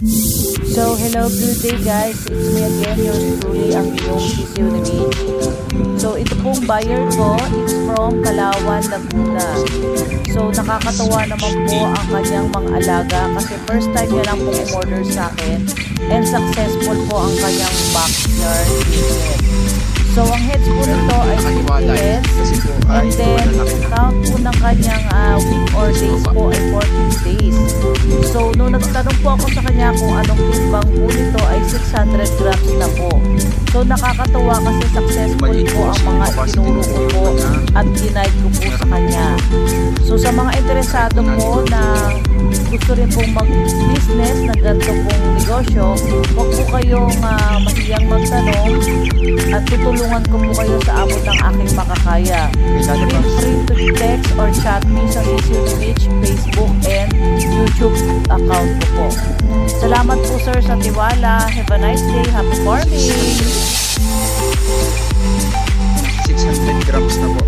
So, hello, good day guys. It's me again, yours truly, ang iyong Sisiu ni Mitch. So, ito pong buyer ko is from Calauan, Laguna. So, nakakatawa naman po ang kanyang mga alaga kasi first time niya lang pong umorder sa akin and successful po ang kanyang backyard business. So, ang heads po nito ay 50 heads and then count po ng kanyang week or days po ay 14 days. So, nung nagtanong po ako sa kanya kung anong timbang po nito ay 600 grams na po. So, nakakatawa kasi successful po ang mga itinuro ko po at ginaid ko po sa kanya. So, sa mga interesado po na gusto rin pong mag-business na ganito pong negosyo, huwag po kayong mahiyang magtanong at tutulungan ko po kayo sa abot ng aking makakaya. Feel free to text or chat me sa Sisiu ni Mitch Facebook and YouTube account ko po. Salamat po sir sa tiwala. Have a nice day. Happy farming! 600 grams na po.